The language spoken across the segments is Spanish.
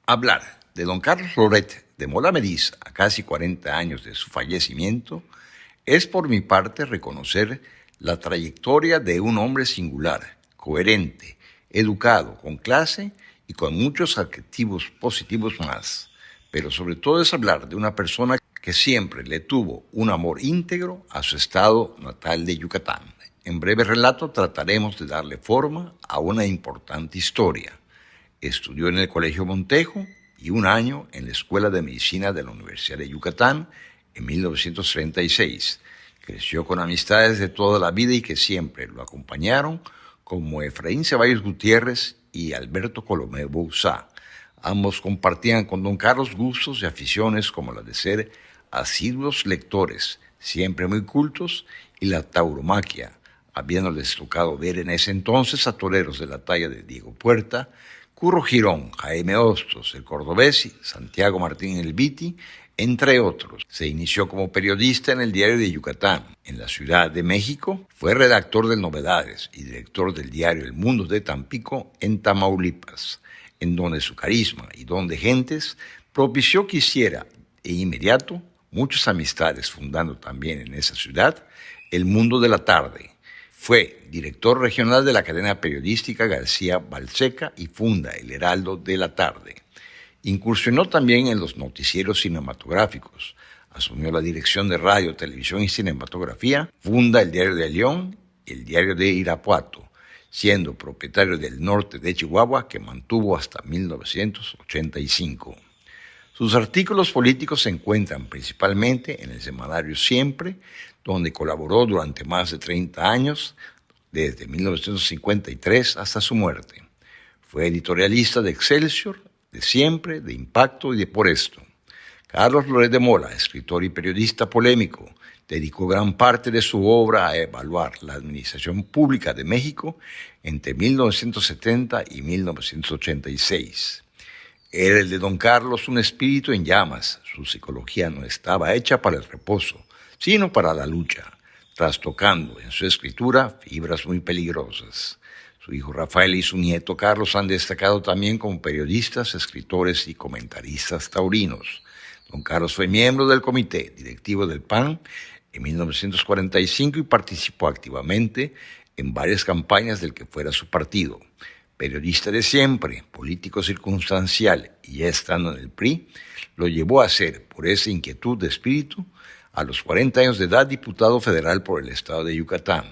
Hablar de don Carlos Loret de Mola Meriz a casi 40 años de su fallecimiento es por mi parte reconocer la trayectoria de un hombre singular, coherente, educado, con clase y con muchos adjetivos positivos más. Pero sobre todo es hablar de una persona que siempre le tuvo un amor íntegro a su estado natal de Yucatán. En breve relato trataremos de darle forma a una importante historia. Estudió en el Colegio Montejo y un año en la Escuela de Medicina de la Universidad de Yucatán en 1936. Creció con amistades de toda la vida y que siempre lo acompañaron, como Efraín Ceballos Gutiérrez y Alberto Colomé Bouzá. Ambos compartían con don Carlos gustos y aficiones como la de ser asiduos lectores, siempre muy cultos, y la tauromaquia, habiéndoles tocado ver en ese entonces a toreros de la talla de Diego Puerta, Curro Girón, Jaime Hostos, el Cordobés, Santiago Martín el Viti, entre otros. Se inició como periodista en el Diario de Yucatán. En la Ciudad de México fue redactor del Novedades y director del diario El Mundo de Tampico en Tamaulipas, en donde su carisma y don de gentes propició que hiciera de inmediato muchas amistades, fundando también en esa ciudad El Mundo de la Tarde. Fue director regional de la cadena periodística García Balseca y funda El Heraldo de la Tarde. Incursionó también en los noticieros cinematográficos. Asumió la dirección de radio, televisión y cinematografía. Funda el Diario de León y el Diario de Irapuato, siendo propietario del Norte de Chihuahua, que mantuvo hasta 1985. Sus artículos políticos se encuentran principalmente en el semanario Siempre, donde colaboró durante más de 30 años, desde 1953 hasta su muerte. Fue editorialista de Excelsior, de Siempre, de Impacto y de Por Esto. Carlos Loret de Mola, escritor y periodista polémico, dedicó gran parte de su obra a evaluar la administración pública de México entre 1970 y 1986. Era el de don Carlos un espíritu en llamas. Su psicología no estaba hecha para el reposo, sino para la lucha, trastocando en su escritura fibras muy peligrosas. Su hijo Rafael y su nieto Carlos han destacado también como periodistas, escritores y comentaristas taurinos. Don Carlos fue miembro del comité directivo del PAN en 1945 y participó activamente en varias campañas del que fuera su partido. Periodista de siempre, político circunstancial y ya estando en el PRI, lo llevó a ser, por esa inquietud de espíritu, a los 40 años de edad diputado federal por el estado de Yucatán,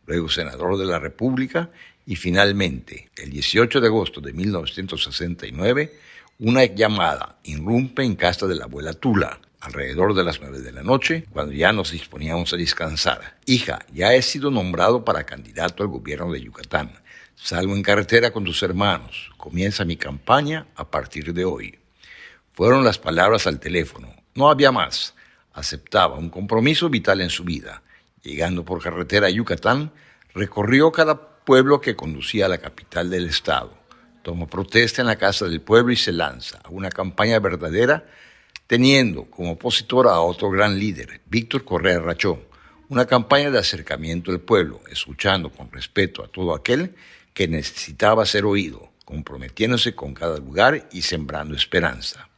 luego senador de la República y finalmente, el 18 de agosto de 1969, una llamada irrumpe en casa de la abuela Tula, alrededor de las 9 de la noche, cuando ya nos disponíamos a descansar. Hija, ya he sido nombrado para candidato al gobierno de Yucatán. Salgo en carretera con tus hermanos. Comienza mi campaña a partir de hoy. Fueron las palabras al teléfono. No había más. Aceptaba un compromiso vital en su vida. Llegando por carretera a Yucatán, recorrió cada pueblo que conducía a la capital del estado. Tomó protesta en la Casa del Pueblo y se lanza a una campaña verdadera, teniendo como opositor a otro gran líder, Víctor Correa Rachó, una campaña de acercamiento al pueblo, escuchando con respeto a todo aquel que necesitaba ser oído, comprometiéndose con cada lugar y sembrando esperanza.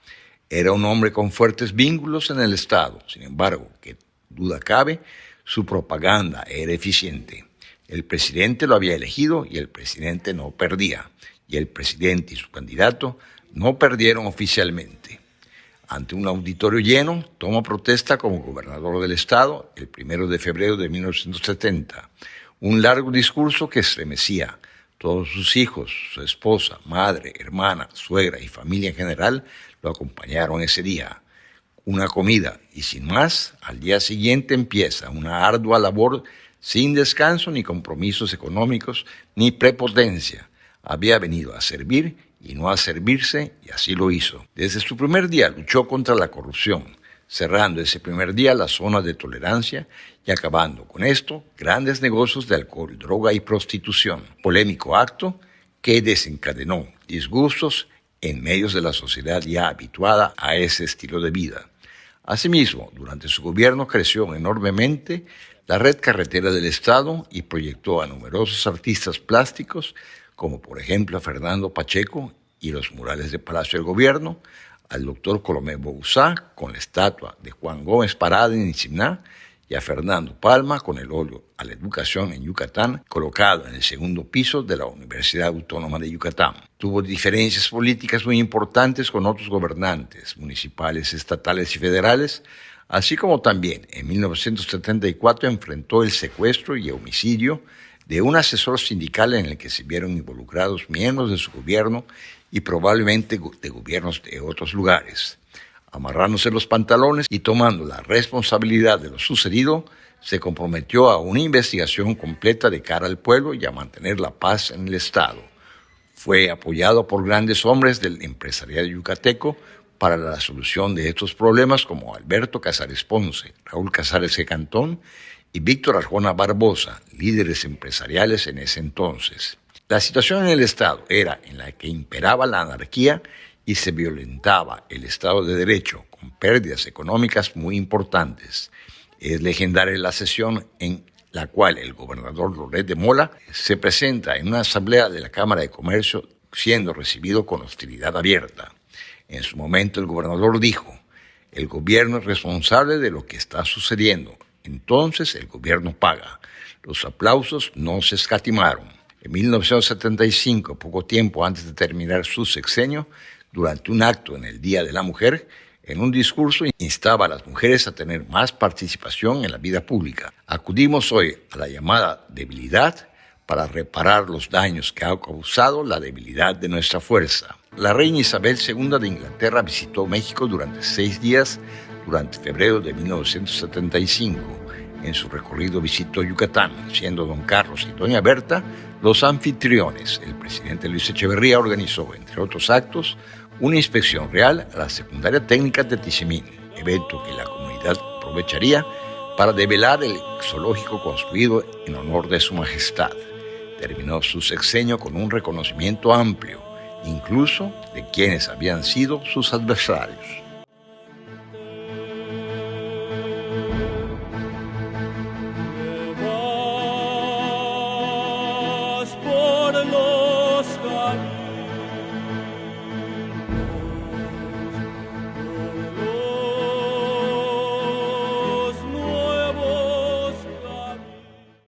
Era un hombre con fuertes vínculos en el Estado, sin embargo, que duda cabe, su propaganda era eficiente. El presidente lo había elegido y el presidente no perdía, y el presidente y su candidato no perdieron oficialmente. Ante un auditorio lleno, toma protesta como gobernador del estado el 1 de febrero de 1970. Un largo discurso que estremecía. Todos sus hijos, su esposa, madre, hermana, suegra y familia en general lo acompañaron ese día. Una comida y sin más, al día siguiente empieza una ardua labor sin descanso ni compromisos económicos ni prepotencia. Había venido a servir y no a servirse, y así lo hizo. Desde su primer día luchó contra la corrupción, cerrando ese primer día la zona de tolerancia y acabando con esto grandes negocios de alcohol, droga y prostitución. Polémico acto que desencadenó disgustos en medios de la sociedad ya habituada a ese estilo de vida. Asimismo, durante su gobierno creció enormemente la red carretera del Estado y proyectó a numerosos artistas plásticos, como por ejemplo a Fernando Pacheco y los murales del Palacio del Gobierno, al doctor Colomé Bouzá con la estatua de Juan Gómez Parada en Isigná y a Fernando Palma con el óleo a la educación en Yucatán, colocado en el segundo piso de la Universidad Autónoma de Yucatán. Tuvo diferencias políticas muy importantes con otros gobernantes municipales, estatales y federales, así como también en 1974 enfrentó el secuestro y homicidio de un asesor sindical en el que se vieron involucrados miembros de su gobierno y probablemente de gobiernos de otros lugares. Amarrándose los pantalones y tomando la responsabilidad de lo sucedido, se comprometió a una investigación completa de cara al pueblo y a mantener la paz en el Estado. Fue apoyado por grandes hombres del empresariado yucateco para la solución de estos problemas como Alberto Casares Ponce, Raúl Casares Cantón y Víctor Arjona Barbosa, líderes empresariales en ese entonces. La situación en el Estado era en la que imperaba la anarquía y se violentaba el Estado de Derecho, con pérdidas económicas muy importantes. Es legendaria la sesión en la cual el gobernador Loret de Mola se presenta en una asamblea de la Cámara de Comercio siendo recibido con hostilidad abierta. En su momento el gobernador dijo: el gobierno es responsable de lo que está sucediendo, entonces el gobierno paga. Los aplausos no se escatimaron. En 1975, poco tiempo antes de terminar su sexenio, durante un acto en el Día de la Mujer, en un discurso instaba a las mujeres a tener más participación en la vida pública. Acudimos hoy a la llamada debilidad para reparar los daños que ha causado la debilidad de nuestra fuerza. La reina Isabel II de Inglaterra visitó México durante 6 días durante febrero de 1975. En su recorrido visitó Yucatán, siendo don Carlos y doña Berta los anfitriones. El presidente Luis Echeverría organizó, entre otros actos, una inspección real a la secundaria técnica de Tizimín, evento que la comunidad aprovecharía para develar el zoológico construido en honor de su majestad. Terminó su sexenio con un reconocimiento amplio, incluso de quienes habían sido sus adversarios.